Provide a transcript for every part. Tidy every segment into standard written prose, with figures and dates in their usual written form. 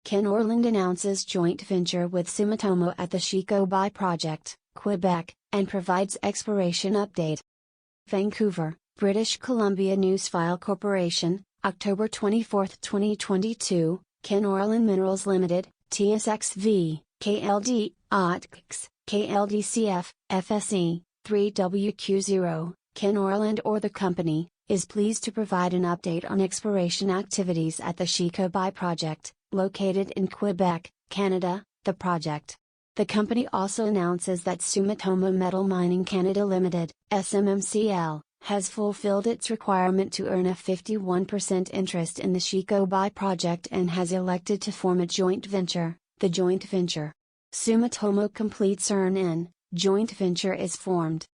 Kenorland announces joint venture with Sumitomo at the Chicobi project, Quebec, and provides exploration update. Vancouver, British Columbia Newsfile Corporation, October 24, 2022, Kenorland Minerals Limited, TSXV, KLD, OTX, KLDCF, FSE, 3WQ0, Kenorland or the company, is pleased to provide an update on exploration activities at the Chicobi project, located in Quebec, Canada. The project. The company also announces that Sumitomo Metal Mining Canada Limited, SMMCL, has fulfilled its requirement to earn a 51% interest in the Chicobi project and has elected to form a joint venture. The joint venture. Sumitomo completes earn-in, joint venture is formed.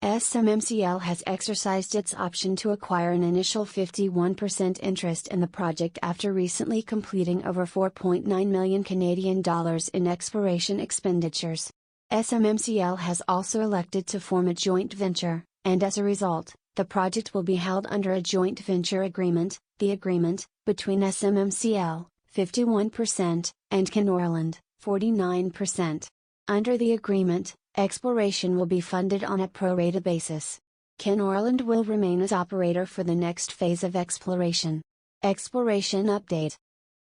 SMMCL has exercised its option to acquire an initial 51% interest in the project after recently completing over $4.9 million Canadian dollars in exploration expenditures. SMMCL has also elected to form a joint venture, and as a result, the project will be held under a joint venture agreement, the agreement, between SMMCL, 51%, and Kenorland, 49%. Under the agreement, exploration will be funded on a pro rata basis. Kenorland will remain as operator for the next phase of exploration. Exploration update.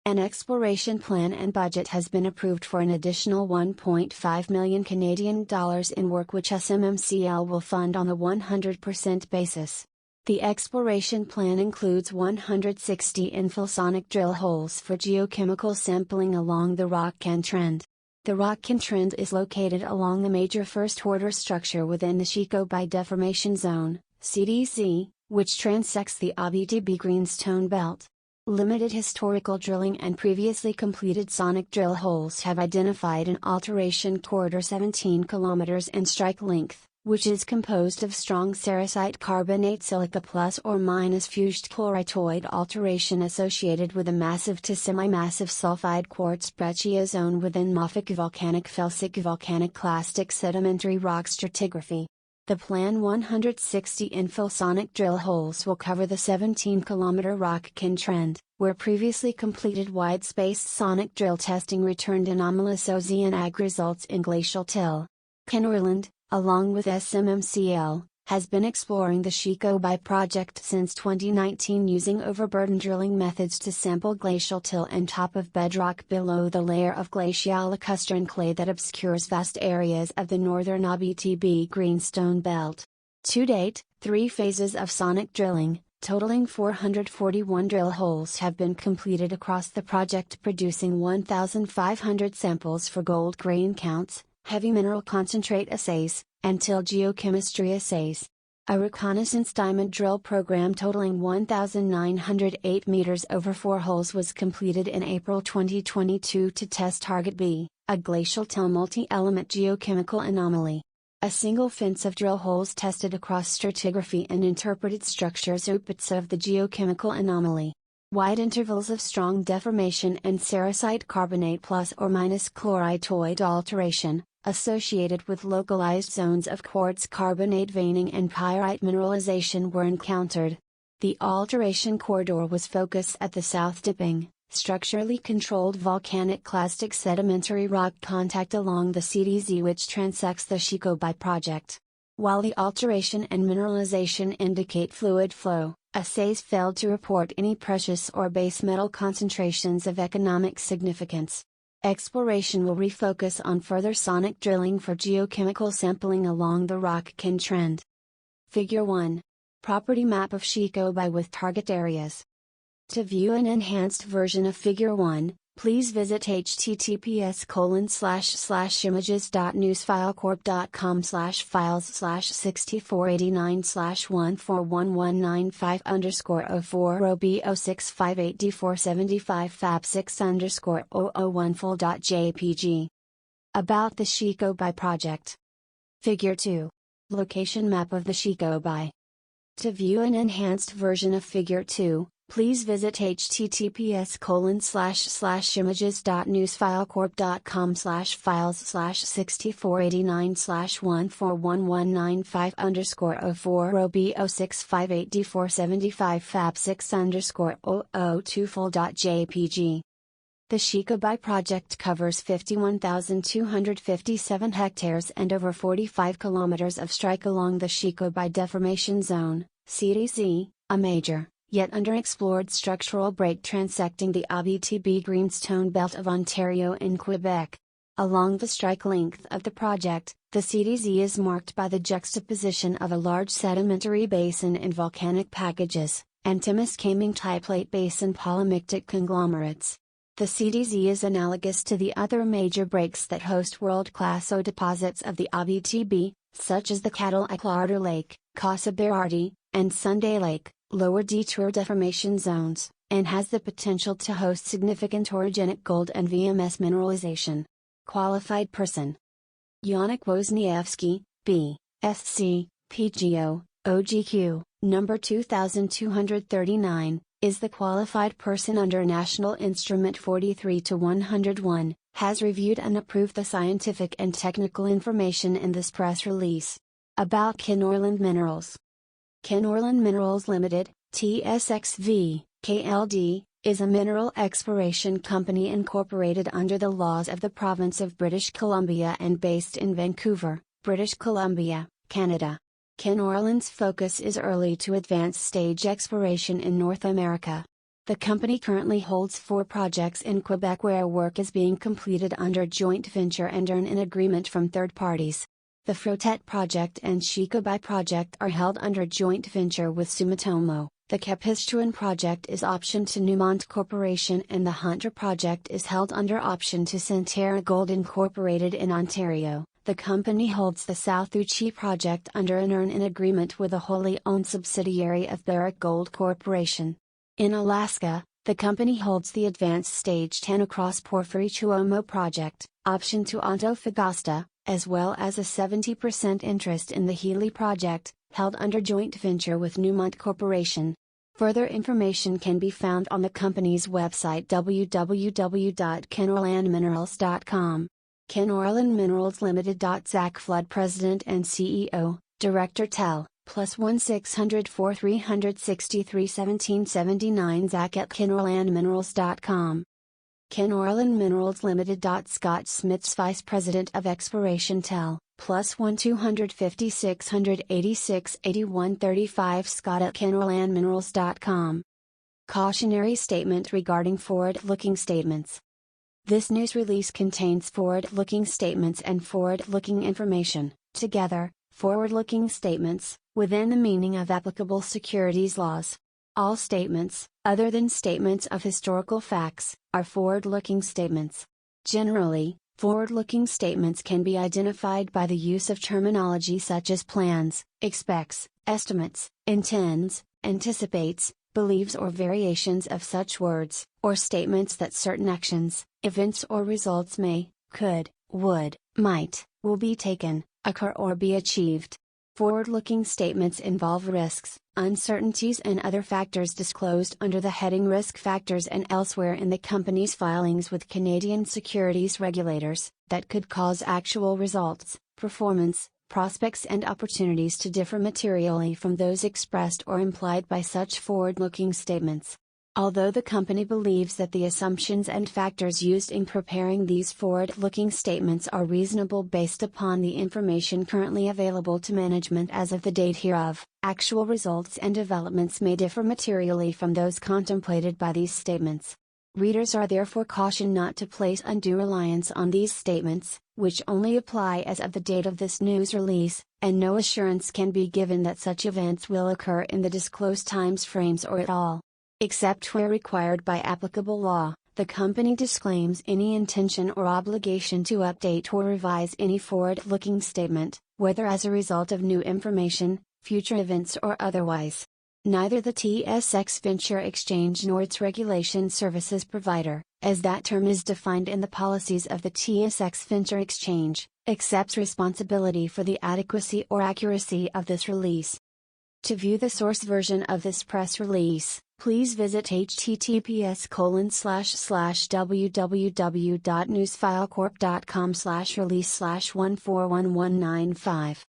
An exploration plan and budget has been approved for an additional $1.5 million Canadian dollars in work which SMMCL will fund on a 100% basis. The exploration plan includes 160 infill sonic drill holes for geochemical sampling along the rock-can trend. The rock-can trend is located along the major first-order structure within the Chicobi Deformation Zone, CDZ, which transects the Abitibi Greenstone Belt. Limited historical drilling and previously completed sonic drill holes have identified an alteration corridor 17 km in strike length, which is composed of strong sericite carbonate silica plus or minus fused chloritoid alteration associated with a massive to semi-massive sulfide quartz breccia zone within mafic volcanic felsic volcanic clastic sedimentary rock stratigraphy. The planned 160 infill sonic drill holes will cover the 17-km rock-can trend, where previously completed wide-spaced sonic drill testing returned anomalous oceanic results in glacial till. Kenorland, along with SMMCL, has been exploring the Chicobi project since 2019 using overburden drilling methods to sample glacial till and top of bedrock below the layer of glacial-lacustrine clay that obscures vast areas of the northern Abitibi Greenstone Belt. To date, 3 phases of sonic drilling, totaling 441 drill holes have been completed across the project, producing 1,500 samples for gold grain counts, heavy mineral concentrate assays, and till geochemistry assays. A reconnaissance diamond drill program totaling 1,908 meters over 4 holes was completed in April 2022 to test Target B, a glacial till multi-element geochemical anomaly. A single fence of drill holes tested across stratigraphy and interpreted structures opposite of the geochemical anomaly. Wide intervals of strong deformation and sericite carbonate plus or minus chloritoid alteration, associated with localized zones of quartz carbonate veining and pyrite mineralization were encountered. The alteration corridor was focused at the south dipping, structurally controlled volcanic clastic sedimentary rock contact along the CDZ which transects the Chicobi project. While the alteration and mineralization indicate fluid flow, assays failed to report any precious or base metal concentrations of economic significance. Exploration will refocus on further sonic drilling for geochemical sampling along the rock-can trend. Figure 1. Property map of Chicobi with target areas. To view an enhanced version of Figure 1, please visit https://images.newsfile-corp.com/files/6489/14195_rob0658475 About the Chicobi project. Figure 2. Location map of the Chicobi. To view an enhanced version of Figure 2, please visit https://images.newsfile-corp.com/files/6489/14195_rob0658475fab6_0024.jpg. The Chicobi project covers 51,257 hectares and over 45 kilometers of strike along the Chicobi Deformation Zone, CDZ, a major, yet underexplored structural break transecting the Abitibi Greenstone Belt of Ontario and Quebec. Along the strike length of the project, the CDZ is marked by the juxtaposition of a large sedimentary basin and volcanic packages, and Timiskaming plate basin polymictic conglomerates. The CDZ is analogous to the other major breaks that host world-class deposits of the Abitibi, such as the Cattle-Clarder Lake, Casa Berardi, and Sunday Lake, lower detour deformation zones, and has the potential to host significant orogenic gold and VMS mineralization. Qualified person: Yannick Wozniewski, B.Sc., PGO, OGQ, number 2239, is the qualified person under National Instrument 43-101, has reviewed and approved the scientific and technical information in this press release. About Kenorland Minerals. Kenorland Minerals Limited, TSXV, KLD, is a mineral exploration company incorporated under the laws of the Province of British Columbia and based in Vancouver, British Columbia, Canada. Kenorland's focus is early to advanced stage exploration in North America. The company currently holds 4 projects in Quebec where work is being completed under joint venture and earn-in agreement from third parties. The Frotet project and Chicobi project are held under joint venture with Sumitomo. The Capistuan project is optioned to Newmont Corporation and the Hunter project is held under option to Centerra Gold Incorporated in Ontario. The company holds the South Uchi project under an earn-in agreement with a wholly owned subsidiary of Barrick Gold Corporation. In Alaska, the company holds the advanced stage Tanacross Porphyry Chuomo project, option to Antofagasta, as well as a 70% interest in the Healy project, held under joint venture with Newmont Corporation. Further information can be found on the company's website www.kenorlandminerals.com. Kenorland Minerals Limited. Zach Flood, President and CEO, Director Tel, +1 604 363 1779 Zach at kenorlandminerals.com. Kenorland Minerals Limited. Scott Smiths, Vice President of Exploration Tel, +1 250 686 81 35 Scott at kenorlandminerals.com. Cautionary statement regarding forward-looking statements. This news release contains forward-looking statements and forward-looking information, together, forward-looking statements, within the meaning of applicable securities laws. All statements, other than statements of historical facts, are forward-looking statements. Generally, forward-looking statements can be identified by the use of terminology such as plans, expects, estimates, intends, anticipates, believes or variations of such words, or statements that certain actions, events or results may, could, would, might, will be taken, occur or be achieved. Forward-looking statements involve risks, uncertainties and other factors disclosed under the heading Risk Factors and elsewhere in the company's filings with Canadian securities regulators, that could cause actual results, performance, prospects and opportunities to differ materially from those expressed or implied by such forward-looking statements. Although the company believes that the assumptions and factors used in preparing these forward-looking statements are reasonable based upon the information currently available to management as of the date hereof, actual results and developments may differ materially from those contemplated by these statements. Readers are therefore cautioned not to place undue reliance on these statements, which only apply as of the date of this news release, and no assurance can be given that such events will occur in the disclosed times frames or at all. Except where required by applicable law, the company disclaims any intention or obligation to update or revise any forward-looking statement, whether as a result of new information, future events or otherwise. Neither the TSX Venture Exchange nor its regulation services provider, as that term is defined in the policies of the TSX Venture Exchange, accepts responsibility for the adequacy or accuracy of this release. To view the source version of this press release, please visit https://www.newsfilecorp.com/release/1411195.